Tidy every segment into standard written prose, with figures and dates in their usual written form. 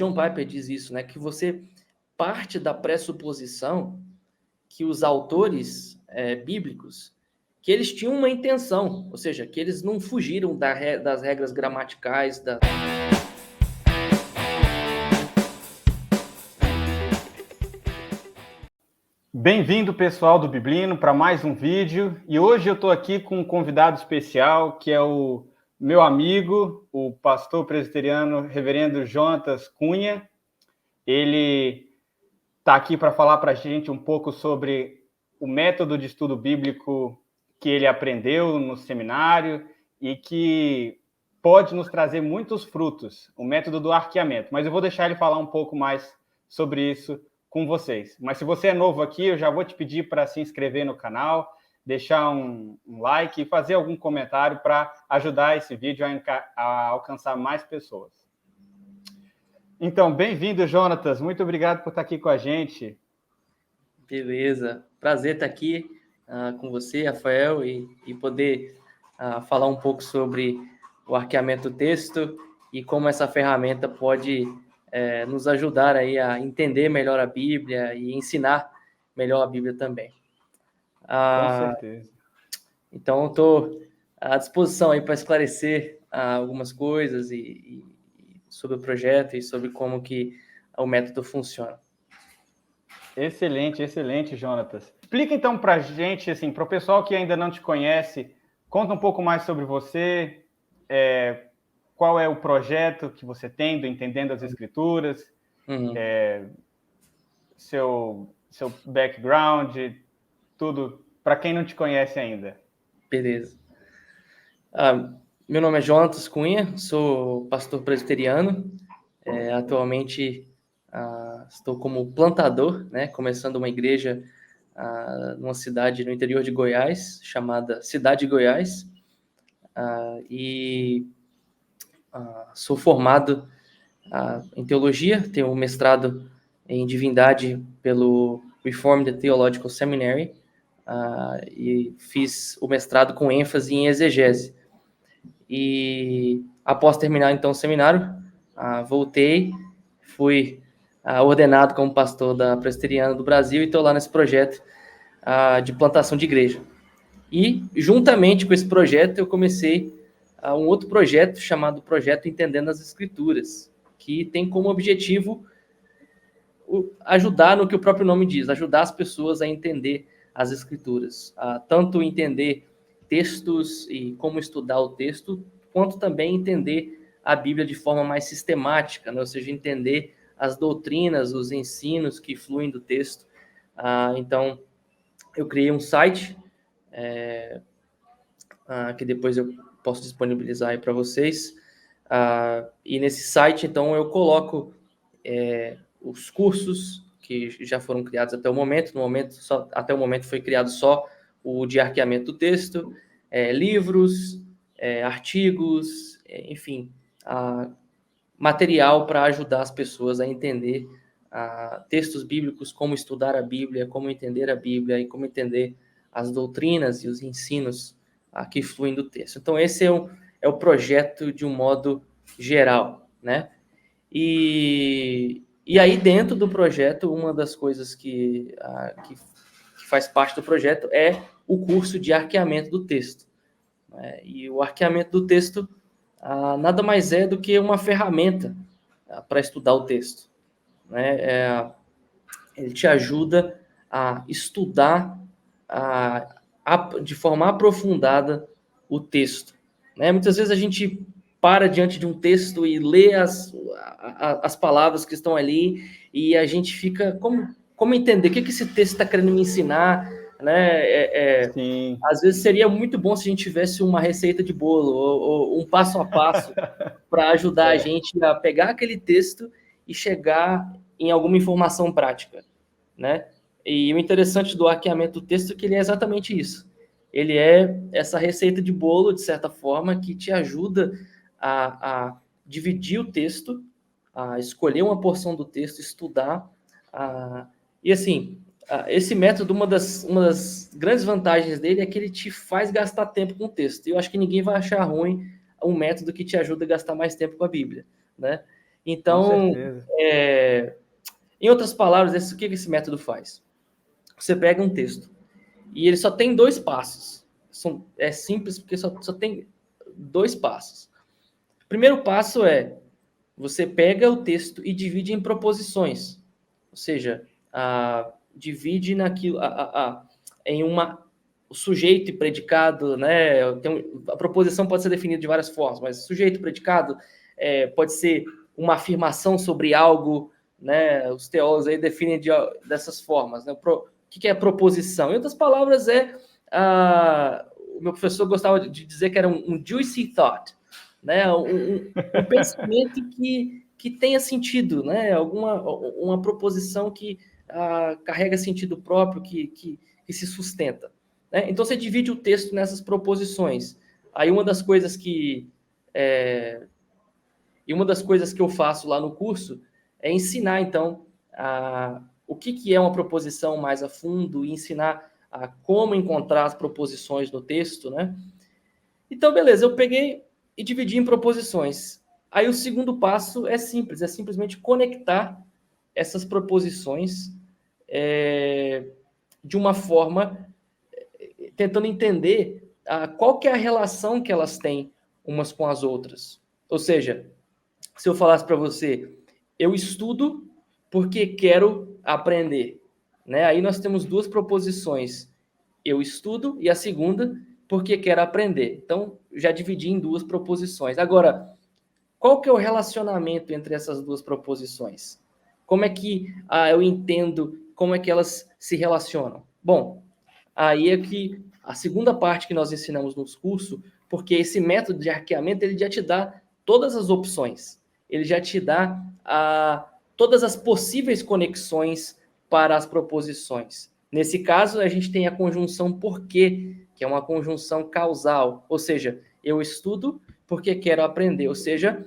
John Piper diz isso, né? Que você parte da pressuposição que os autores bíblicos, que eles tinham uma intenção, ou seja, que eles não fugiram das regras gramaticais, Bem-vindo, pessoal do Biblino, para mais um vídeo. E hoje eu estou aqui com um convidado especial, que é o meu amigo, o pastor presbiteriano reverendo Jonatas Cunha. Ele está aqui para falar para a gente um pouco sobre o método de estudo bíblico que ele aprendeu no seminário e que pode nos trazer muitos frutos, o método do arqueamento. Mas eu vou deixar ele falar um pouco mais sobre isso com vocês. Mas se você é novo aqui, eu já vou te pedir para se inscrever no canal, deixar um like e fazer algum comentário para ajudar esse vídeo a alcançar mais pessoas. Então, bem-vindo, Jonatas. Muito obrigado por estar aqui com a gente. Beleza. Prazer estar aqui com você, Rafael, e poder falar um pouco sobre o arqueamento do texto e como essa ferramenta pode nos ajudar aí a entender melhor a Bíblia e ensinar melhor a Bíblia também. Com certeza. Então, eu estou à disposição aí para esclarecer algumas coisas e sobre o projeto e sobre como que o método funciona. Excelente, excelente, Jonatas. Explica então para a gente, assim, para o pessoal que ainda não te conhece, conta um pouco mais sobre você, qual é o projeto que você tem do Entendendo as Escrituras, seu background, tudo, para quem não te conhece ainda. Beleza. Meu nome é Jonatas Cunha, sou pastor presbiteriano. Atualmente estou como plantador, né, começando uma igreja numa cidade no interior de Goiás, chamada Cidade de Goiás. Sou formado em teologia, tenho um mestrado em divindade pelo Reformed Theological Seminary e fiz o mestrado com ênfase em exegese. E após terminar então o seminário, voltei, fui ordenado como pastor da Presbiteriana do Brasil e estou lá nesse projeto de plantação de igreja. E juntamente com esse projeto eu comecei um outro projeto chamado Projeto Entendendo as Escrituras, que tem como objetivo ajudar no que o próprio nome diz, ajudar as pessoas a entender as Escrituras, tanto entender textos e como estudar o texto, quanto também entender a Bíblia de forma mais sistemática, né? Ou seja, entender as doutrinas, os ensinos que fluem do texto. Então, eu criei um site que depois eu posso disponibilizar aí para vocês. E nesse site, então, eu coloco os cursos que já foram criados até o momento. Até o momento foi criado só o de arqueamento do texto, livros, artigos, enfim, material para ajudar as pessoas a entender textos bíblicos, como estudar a Bíblia, como entender a Bíblia e como entender as doutrinas e os ensinos que fluem do texto. Então, esse é o projeto de um modo geral, né? E aí, dentro do projeto, uma das coisas que faz parte do projeto é o curso de arqueamento do texto. E o arqueamento do texto nada mais é do que uma ferramenta para estudar o texto. Ele te ajuda a estudar de forma aprofundada o texto. Muitas vezes a gente para diante de um texto e lê as palavras que estão ali e a gente fica, como entender? O que esse texto está querendo me ensinar? Às vezes seria muito bom se a gente tivesse uma receita de bolo ou um passo a passo para ajudar a gente a pegar aquele texto e chegar em alguma informação prática, né? E o interessante do arqueamento do texto é que ele é exatamente isso. Ele é essa receita de bolo, de certa forma, que te ajuda a dividir o texto, a escolher uma porção do texto, estudar. E assim, esse método, uma das grandes vantagens dele é que ele te faz gastar tempo com o texto. E eu acho que ninguém vai achar ruim um método que te ajuda a gastar mais tempo com a Bíblia, né? Então, em outras palavras, o que esse método faz? Você pega um texto e ele só tem 2 passos. É simples porque só tem 2 passos. O primeiro passo é você pega o texto e divide em proposições. Ou seja, divide naquilo, em o sujeito e predicado, né? A proposição pode ser definida de várias formas, mas sujeito e predicado pode ser uma afirmação sobre algo, né? Os teólogos aí definem dessas formas, né? O que é proposição? Em outras palavras, o meu professor gostava de dizer que era um juicy thought, né? Um pensamento que tenha sentido, né? Uma proposição que carrega sentido próprio, que se sustenta. Né? Então, você divide o texto nessas proposições. Aí, uma das coisas que eu faço lá no curso é ensinar, então, o que é uma proposição mais a fundo e ensinar a como encontrar as proposições no texto, né? Então, beleza, eu peguei e dividi em proposições. Aí, o segundo passo é simples, é simplesmente conectar essas proposições de uma forma tentando entender qual que é a relação que elas têm umas com as outras. Ou seja, se eu falasse para você, eu estudo porque quero aprender, né? Aí nós temos 2 proposições. Eu estudo e a segunda, porque quero aprender. Então, já dividi em 2 proposições. Agora, qual que é o relacionamento entre essas 2 proposições? Como é que eu entendo como é que elas se relacionam? Bom, aí é que a segunda parte que nós ensinamos nos cursos, porque esse método de arqueamento, ele já te dá todas as opções. Ele já te dá todas as possíveis conexões para as proposições. Nesse caso, a gente tem a conjunção porque, que é uma conjunção causal, ou seja, eu estudo porque quero aprender, ou seja,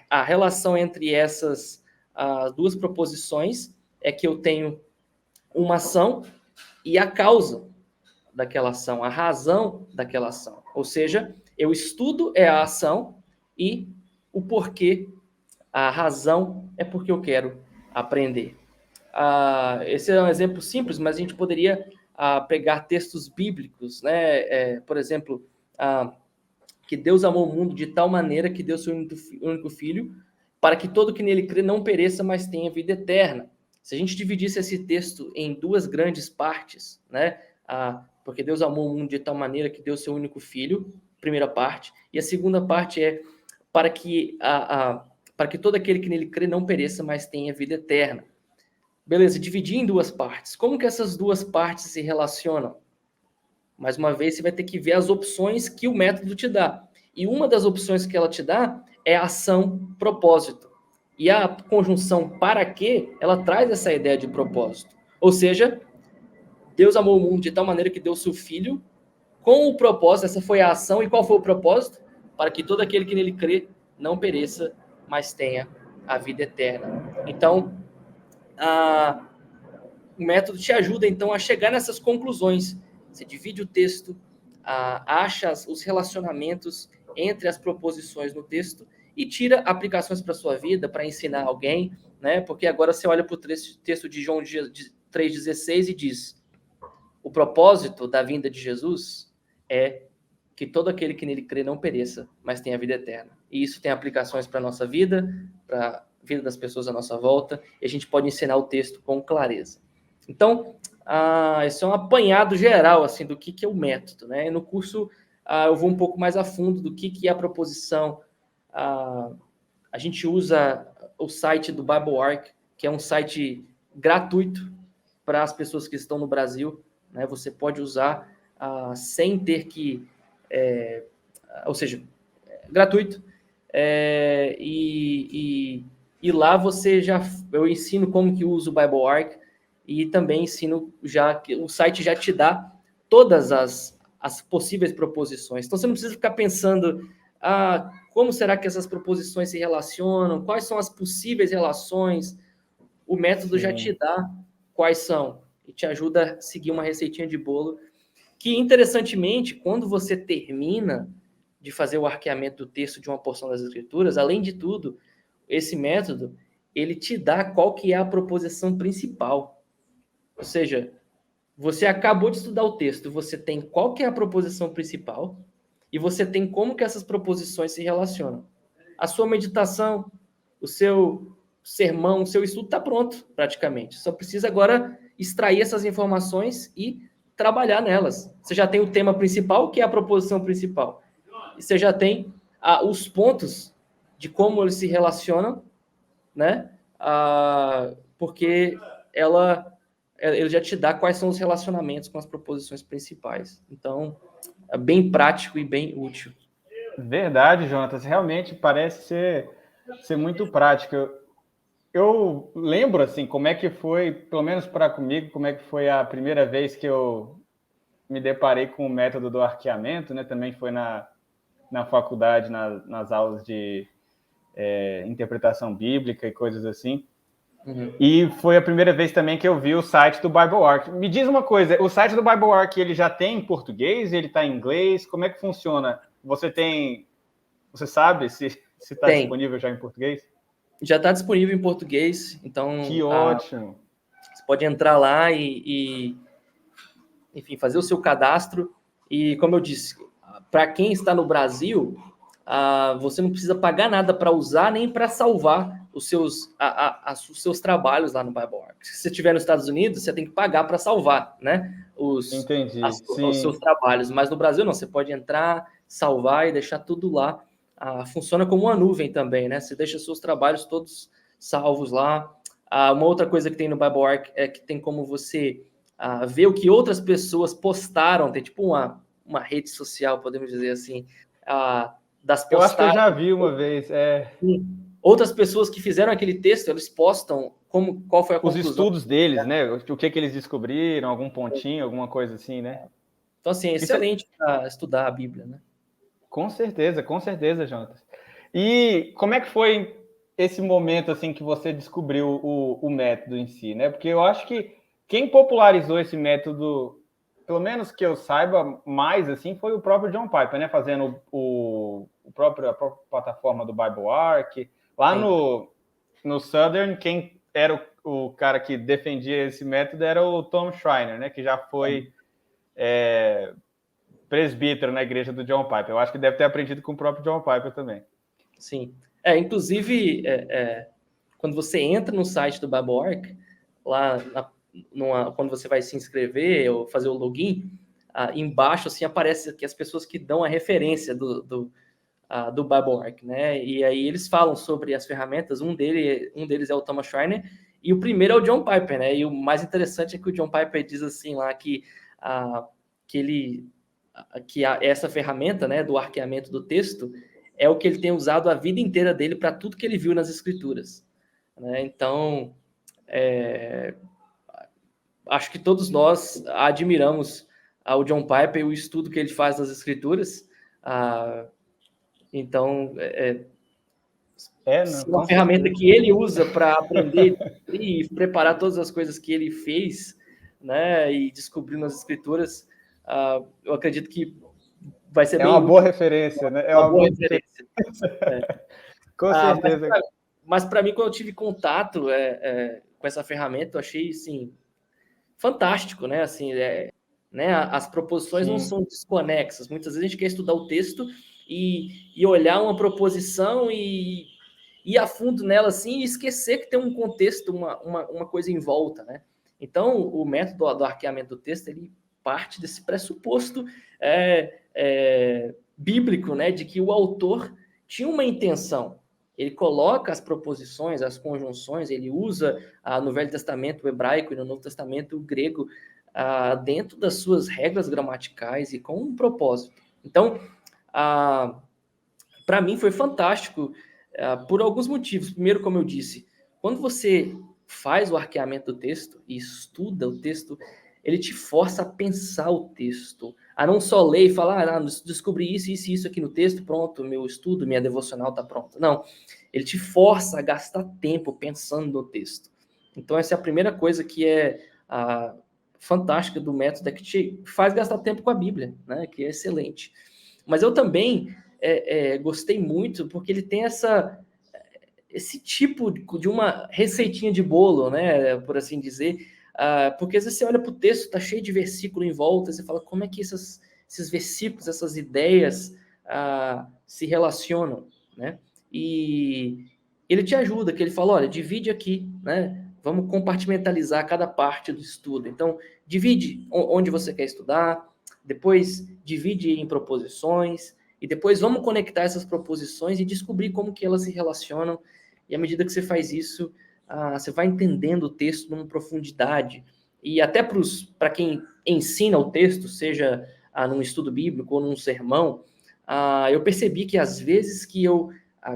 a relação entre essas 2 proposições é que eu tenho uma ação e a causa daquela ação, a razão daquela ação. Ou seja, eu estudo é a ação e o porquê, a razão é porque eu quero aprender. Esse é um exemplo simples, mas a gente poderia pegar textos bíblicos, né? Por exemplo, que Deus amou o mundo de tal maneira que deu seu único filho, para que todo que nele crê não pereça, mas tenha vida eterna. Se a gente dividisse esse texto em 2 grandes partes, né? Porque Deus amou o mundo de tal maneira que deu seu único filho, primeira parte, e a segunda parte é para que todo aquele que nele crê não pereça, mas tenha vida eterna. Beleza, dividir em 2 partes. Como que essas 2 partes se relacionam? Mais uma vez, você vai ter que ver as opções que o método te dá. E uma das opções que ela te dá é ação-propósito. E a conjunção para quê, ela traz essa ideia de propósito. Ou seja, Deus amou o mundo de tal maneira que deu seu filho com o propósito, essa foi a ação, e qual foi o propósito? Para que todo aquele que nele crê não pereça, mas tenha a vida eterna. Então, o método te ajuda, então, a chegar nessas conclusões. Você divide o texto, acha os relacionamentos entre as proposições no texto e tira aplicações para a sua vida, para ensinar alguém, né? Porque agora você olha para o texto de João 3,16 e diz: o propósito da vinda de Jesus é que todo aquele que nele crê não pereça, mas tenha vida eterna. E isso tem aplicações para a nossa vida, para a vida das pessoas à nossa volta, e a gente pode ensinar o texto com clareza. Então, esse é um apanhado geral assim, do que é o método. Né? E no curso, eu vou um pouco mais a fundo do que é a proposição. A gente usa o site do Bible Arc, que é um site gratuito para as pessoas que estão no Brasil. Né? Você pode usar sem ter que... ou seja, gratuito. E lá eu ensino como que usa o Bible Arc, e também ensino que o site já te dá todas as possíveis proposições. Então, você não precisa ficar pensando como será que essas proposições se relacionam, quais são as possíveis relações. O método já te dá quais são e te ajuda a seguir uma receitinha de bolo que, interessantemente, quando você termina de fazer o arqueamento do texto de uma porção das Escrituras, além de tudo, esse método, ele te dá qual que é a proposição principal. Ou seja, você acabou de estudar o texto, você tem qual que é a proposição principal e você tem como que essas proposições se relacionam. A sua meditação, o seu sermão, o seu estudo está pronto, praticamente. Só precisa agora extrair essas informações e trabalhar nelas. Você já tem o tema principal, que é a proposição principal. E você já tem os pontos de como eles se relacionam, né? Porque ele já te dá quais são os relacionamentos com as proposições principais. Então, é bem prático e bem útil. Verdade, Jonatas. Realmente parece ser muito prático. Eu lembro, assim, como é que foi, pelo menos para comigo, como é que foi a primeira vez que eu me deparei com o método do arqueamento, né? Também foi na faculdade, nas aulas de interpretação bíblica e coisas assim. Uhum. E foi a primeira vez também que eu vi o site do BibleArk. Me diz uma coisa, o site do BibleArk, ele já tem em português? Ele está em inglês? Como é que funciona? Você sabe se está disponível já em português? Já está disponível em português, então... Que ótimo! Você pode entrar lá e enfim, fazer o seu cadastro. E, como eu disse, para quem está no Brasil, você não precisa pagar nada para usar nem para salvar os seus trabalhos lá no BibleArk. Se você estiver nos Estados Unidos, você tem que pagar para salvar, né? Os seus trabalhos. Mas no Brasil, não. Você pode entrar, salvar e deixar tudo lá. Funciona como uma nuvem também, né? Você deixa seus trabalhos todos salvos lá. Uma outra coisa que tem no BibleArk é que tem como você ver o que outras pessoas postaram. Tem tipo uma rede social, podemos dizer assim, das postagens. Eu acho que eu já vi uma vez. Outras pessoas que fizeram aquele texto, eles postam qual foi a conclusão. Os estudos deles, né? O que eles descobriram, algum pontinho, alguma coisa assim, né? Então, assim, é excelente para estudar a Bíblia, né? Com certeza, Jonatas. E como é que foi esse momento, assim, que você descobriu o método em si, né? Porque eu acho que quem popularizou esse método, pelo menos que eu saiba mais, assim, foi o próprio John Piper, né? Fazendo a própria plataforma do BibleArk. Lá no Southern, quem era o cara que defendia esse método era o Tom Schreiner, né? Que já foi presbítero na igreja do John Piper. Eu acho que deve ter aprendido com o próprio John Piper também. Sim. Inclusive, quando você entra no site do BibleArk, lá quando você vai se inscrever ou fazer o login, embaixo assim, aparece aqui as pessoas que dão a referência do BibleArk, né? E aí eles falam sobre as ferramentas. Um deles é o Thomas Schreiner e o primeiro é o John Piper, né? E o mais interessante é que o John Piper diz assim lá que essa ferramenta, né, do arqueamento do texto é o que ele tem usado a vida inteira dele para tudo que ele viu nas Escrituras, né? Então, acho que todos nós admiramos o John Piper e o estudo que ele faz nas Escrituras. Então, uma ferramenta que ele usa para aprender e preparar todas as coisas que ele fez, né, e descobriu nas Escrituras, eu acredito que vai ser bem uma boa referência, né? É uma boa referência. Com certeza. Mas para mim, quando eu tive contato com essa ferramenta, eu achei, assim, fantástico, né? Assim, né? As proposições não são desconexas. Muitas vezes a gente quer estudar o texto e olhar uma proposição e ir a fundo nela assim e esquecer que tem um contexto, uma coisa em volta, né? Então, o método do arqueamento do texto, ele parte desse pressuposto bíblico, né? De que o autor tinha uma intenção. Ele coloca as proposições, as conjunções, ele usa no Velho Testamento o hebraico e no Novo Testamento o grego dentro das suas regras gramaticais e com um propósito. Então, para mim foi fantástico por alguns motivos. Primeiro, como eu disse, quando você faz o arqueamento do texto e estuda o texto, ele te força a pensar o texto, a não só ler e falar, descobri isso, isso e isso aqui no texto, pronto, meu estudo, minha devocional está pronta. Não, ele te força a gastar tempo pensando no texto. Então, essa é a primeira coisa que é fantástica do método, é que te faz gastar tempo com a Bíblia, né? Que é excelente. Mas eu também gostei muito, porque ele tem esse tipo de uma receitinha de bolo, né, por assim dizer, porque às vezes você olha para o texto, está cheio de versículo em volta, você fala como é que esses versículos, essas ideias se relacionam, né? E ele te ajuda, que ele fala, olha, divide aqui, né? Vamos compartimentalizar cada parte do estudo. Então, divide onde você quer estudar, depois divide em proposições, e depois vamos conectar essas proposições e descobrir como que elas se relacionam. E à medida que você faz isso, você vai entendendo o texto numa profundidade. E até para quem ensina o texto, seja num estudo bíblico ou num sermão, eu percebi que às vezes que eu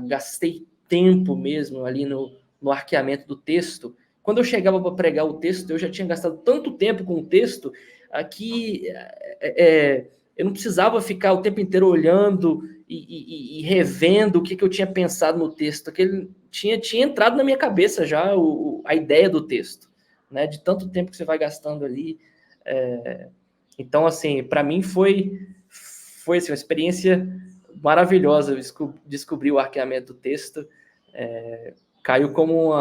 gastei tempo mesmo ali no arqueamento do texto, quando eu chegava para pregar o texto, eu já tinha gastado tanto tempo com o texto que eu não precisava ficar o tempo inteiro olhando e revendo o que eu tinha pensado no texto. Aquele tinha entrado na minha cabeça já a ideia do texto, né? De tanto tempo que você vai gastando ali. Então, assim, para mim foi assim, uma experiência maravilhosa descobrir o arqueamento do texto. Caiu como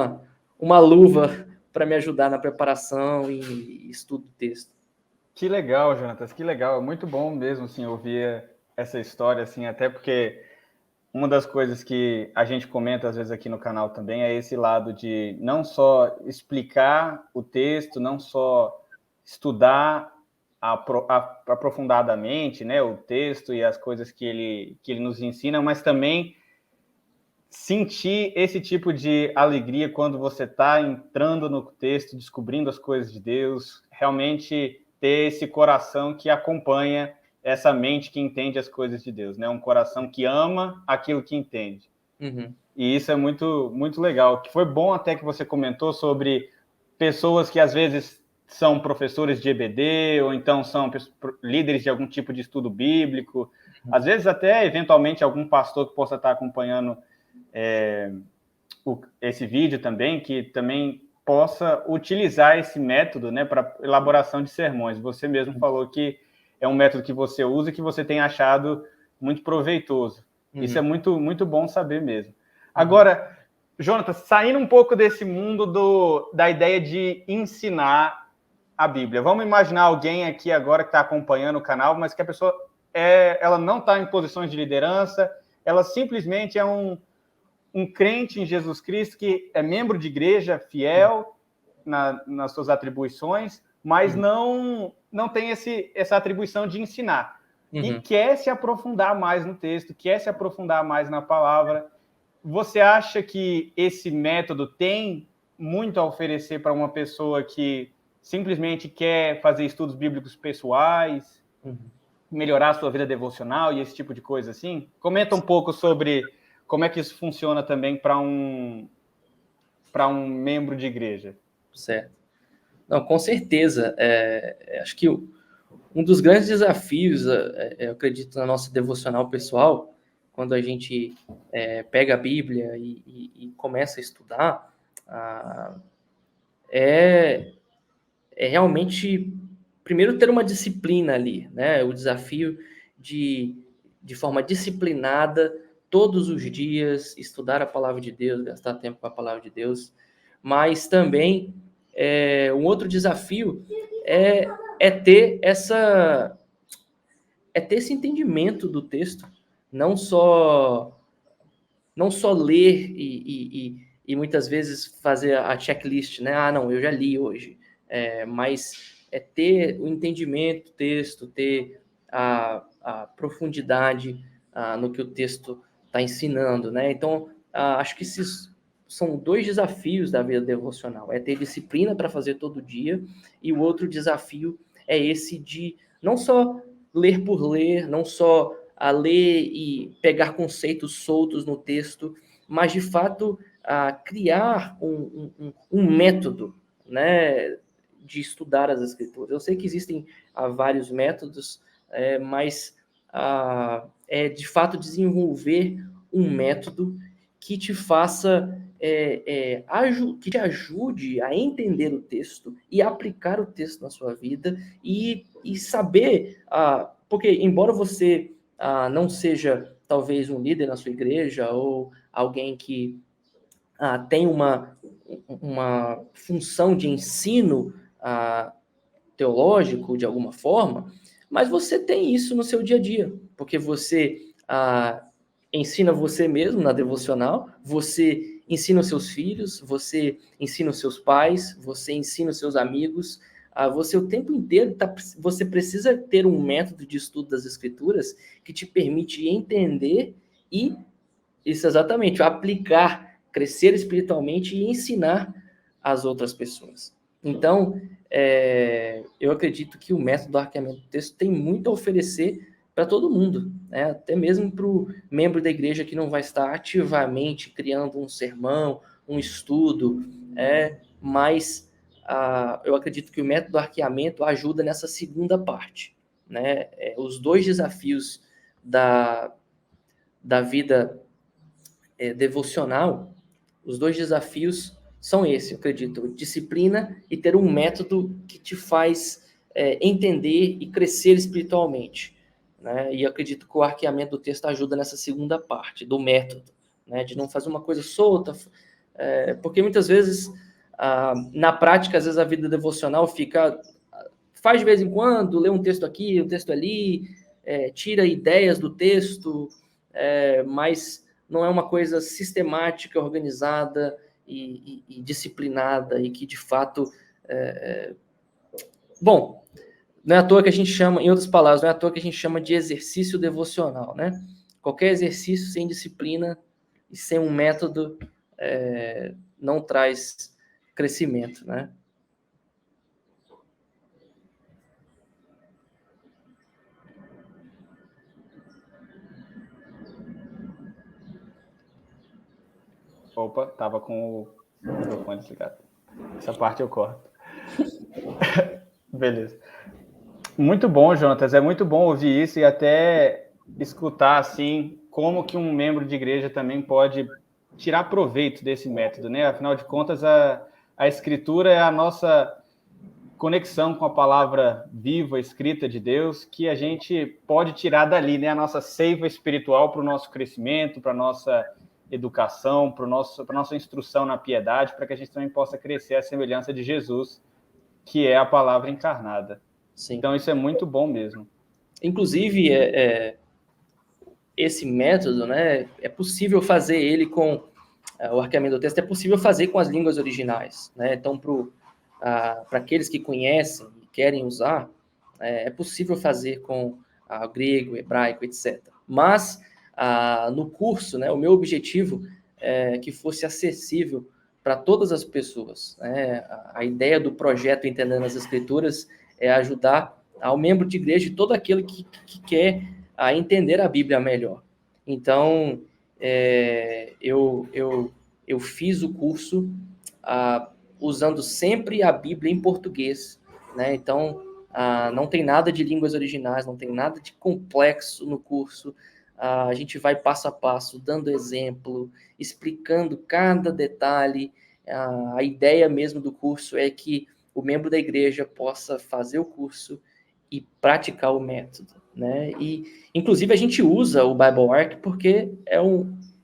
uma luva para me ajudar na preparação e estudo do texto. Que legal, Jonatas, que legal. É muito bom mesmo, assim, ouvir essa história, assim, até porque uma das coisas que a gente comenta às vezes aqui no canal também é esse lado de não só explicar o texto, não só estudar aprofundadamente, né, o texto e as coisas que ele nos ensina, mas também sentir esse tipo de alegria quando você está entrando no texto, descobrindo as coisas de Deus, realmente ter esse coração que acompanha essa mente que entende as coisas de Deus, né? Um coração que ama aquilo que entende. Uhum. E isso é muito, muito legal. Que foi bom até que você comentou sobre pessoas que às vezes são professores de EBD ou então são líderes de algum tipo de estudo bíblico. Às vezes até, eventualmente, algum pastor que possa estar acompanhando esse vídeo também, que também possa utilizar esse método, né, para elaboração de sermões. Você mesmo falou que é um método que você usa e que você tem achado muito proveitoso. Isso é muito, muito bom saber mesmo. Agora, Jonatas, saindo um pouco desse mundo da ideia de ensinar a Bíblia. Vamos imaginar alguém aqui agora que está acompanhando o canal, mas que a pessoa ela não está em posições de liderança, ela simplesmente é um crente em Jesus Cristo que é membro de igreja, fiel nas suas atribuições, mas não tem essa atribuição de ensinar. E quer se aprofundar mais no texto, quer se aprofundar mais na palavra. Você acha que esse método tem muito a oferecer para uma pessoa que simplesmente quer fazer estudos bíblicos pessoais, melhorar a sua vida devocional e esse tipo de coisa assim? Comenta um pouco sobre como é que isso funciona também para um membro de igreja. Certo. Não, com certeza. Acho que um dos grandes desafios, eu acredito, na nossa devocional pessoal, quando a gente pega a Bíblia e começa a estudar, é realmente, primeiro, ter uma disciplina ali, né? O desafio de forma disciplinada, todos os dias, estudar a palavra de Deus, gastar tempo com a palavra de Deus, mas também um outro desafio é ter esse entendimento do texto, não só ler e muitas vezes fazer a checklist, né? Não, eu já li hoje, mas ter o entendimento do texto, ter a profundidade no que o texto está ensinando, né? Então, acho que esses são dois desafios da vida devocional. É ter disciplina para fazer todo dia, e o outro desafio é esse de não só ler por ler, não só a ler e pegar conceitos soltos no texto, mas de fato criar um método, né, de estudar as escrituras. Eu sei que existem vários métodos, mas é de fato desenvolver um método que te faça, que te ajude a entender o texto e aplicar o texto na sua vida e saber, porque embora você não seja talvez um líder na sua igreja ou alguém que tem uma função de ensino teológico, de alguma forma, mas você tem isso no seu dia a dia, porque você ensina você mesmo na devocional, você ensina os seus filhos, você ensina os seus pais, você ensina os seus amigos, você o tempo inteiro, você precisa ter um método de estudo das Escrituras que te permite entender e, isso exatamente, aplicar, crescer espiritualmente e ensinar as outras pessoas. Então, eu acredito que o método do arqueamento do texto tem muito a oferecer para todo mundo, né? Até mesmo para o membro da igreja que não vai estar ativamente criando um sermão, um estudo, mas eu acredito que o método do arqueamento ajuda nessa segunda parte, né? Os dois desafios da vida devocional, os dois desafios são esses, eu acredito, disciplina e ter um método que te faz entender e crescer espiritualmente, né? E eu acredito que o arqueamento do texto ajuda nessa segunda parte, do método, né? De não fazer uma coisa solta, porque muitas vezes, na prática, às vezes a vida devocional faz de vez em quando, lê um texto aqui, um texto ali, tira ideias do texto, mas não é uma coisa sistemática, organizada e disciplinada, e que, de fato... Bom, não é à toa que a gente chama, em outras palavras, não é à toa que a gente chama de exercício devocional, né? Qualquer exercício sem disciplina e sem um método não traz crescimento, né? Opa, tava com o microfone desligado. Essa parte eu corto. Beleza. Muito bom, Jonatas. É muito bom ouvir isso e até escutar, assim, como que um membro de igreja também pode tirar proveito desse método, né? Afinal de contas, a escritura é a nossa conexão com a palavra viva, escrita de Deus, que a gente pode tirar dali, né? A nossa seiva espiritual para o nosso crescimento, para a nossa educação, para a nossa instrução na piedade, para que a gente também possa crescer à semelhança de Jesus, que é a palavra encarnada. Sim. Então, isso é muito bom mesmo. Inclusive, esse método, né, é possível fazer ele com o arqueamento do texto, é possível fazer com as línguas originais, né? Então, para aqueles que conhecem e querem usar, é possível fazer com grego, hebraico, etc. Mas, no curso, né, o meu objetivo é que fosse acessível para todas as pessoas, né? A ideia do projeto Entendendo as Escrituras é ajudar ao membro de igreja e todo aquele que quer entender a Bíblia melhor. Então, eu fiz o curso usando sempre a Bíblia em português, né? Então, não tem nada de línguas originais, não tem nada de complexo no curso. A gente vai passo a passo, dando exemplo, explicando cada detalhe. A ideia mesmo do curso é que o membro da igreja possa fazer o curso e praticar o método, né? E, inclusive, a gente usa o Bible Arc porque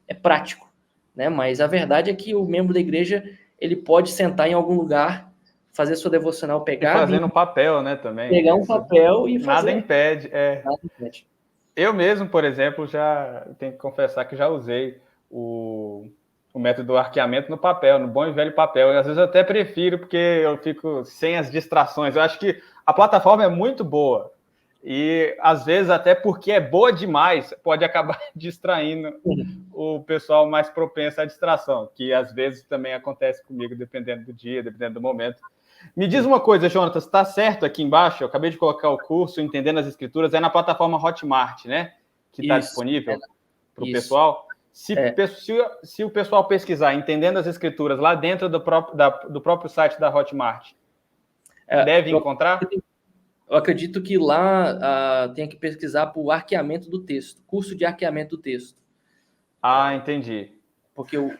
é prático, né? Mas a verdade é que o membro da igreja ele pode sentar em algum lugar, fazer sua devocional, pegar... E fazer no papel, né, também. Pegar um papel e fazer. Nada impede. Nada impede. Eu mesmo, por exemplo, já tenho que confessar que já usei o método do arqueamento no papel, no bom e velho papel. E às vezes eu até prefiro, porque eu fico sem as distrações. Eu acho que a plataforma é muito boa. E, às vezes, até porque é boa demais, pode acabar distraindo o pessoal mais propenso à distração, que às vezes também acontece comigo, dependendo do dia, dependendo do momento. Me diz uma coisa, Jonatas, está certo aqui embaixo? Eu acabei de colocar o curso Entendendo as Escrituras, é na plataforma Hotmart, né? Que está disponível para o pessoal. Se o pessoal pesquisar Entendendo as Escrituras lá dentro do próprio site da Hotmart, deve encontrar? Eu acredito que lá tem que pesquisar por arqueamento do texto, curso de arqueamento do texto. Entendi. Porque o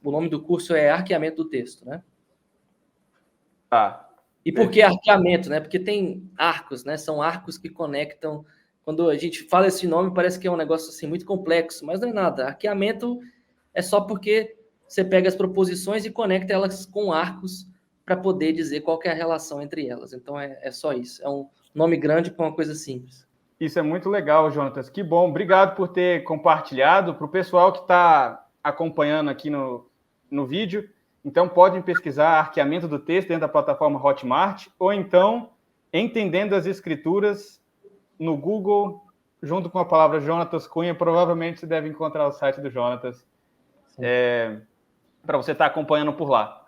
nome do curso é arqueamento do texto, né? E por que arqueamento, né? Porque tem arcos, né? São arcos que conectam. Quando a gente fala esse nome, parece que é um negócio assim muito complexo, mas não é nada. Arqueamento é só porque você pega as proposições e conecta elas com arcos para poder dizer qual que é a relação entre elas. Então, é só isso. É um nome grande para uma coisa simples. Isso é muito legal, Jonatas. Que bom. Obrigado por ter compartilhado. Para o pessoal que está acompanhando aqui no vídeo, então podem pesquisar arqueamento do texto dentro da plataforma Hotmart, ou então Entendendo as Escrituras no Google, junto com a palavra Jonatas Cunha. Provavelmente você deve encontrar o site do Jonatas, para você estar acompanhando por lá.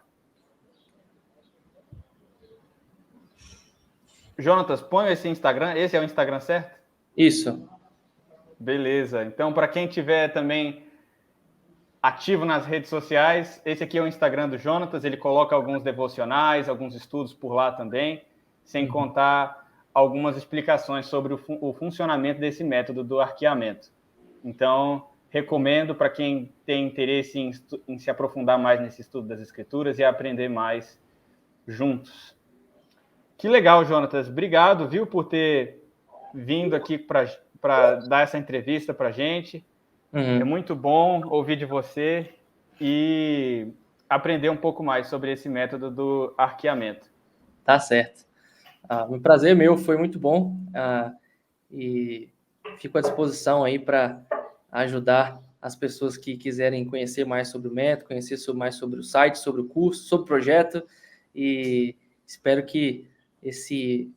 Jonatas, põe esse Instagram. Esse é o Instagram certo? Isso. Beleza. Então, para quem tiver também ativo nas redes sociais, esse aqui é o Instagram do Jonatas. Ele coloca alguns devocionais, alguns estudos por lá também, sem contar algumas explicações sobre o funcionamento desse método do arqueamento. Então, recomendo para quem tem interesse em se aprofundar mais nesse estudo das Escrituras e aprender mais juntos. Que legal, Jonatas. Obrigado, viu, por ter vindo aqui para dar essa entrevista para a gente. É muito bom ouvir de você e aprender um pouco mais sobre esse método do arqueamento. Tá certo. Um prazer meu, foi muito bom. E fico à disposição aí para ajudar as pessoas que quiserem conhecer mais sobre o método, conhecer mais sobre o site, sobre o curso, sobre o projeto. E espero que esse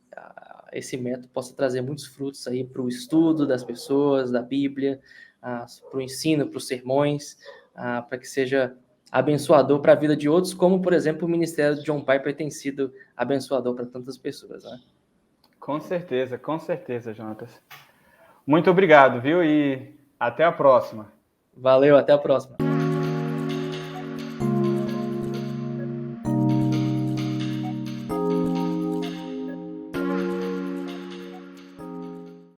método possa trazer muitos frutos aí para o estudo das pessoas, da Bíblia, para o ensino, para os sermões, para que seja abençoador para a vida de outros, como, por exemplo, o ministério de John Piper tem sido abençoador para tantas pessoas, né? Com certeza, Jonatas. Muito obrigado, viu? E até a próxima. Valeu, até a próxima.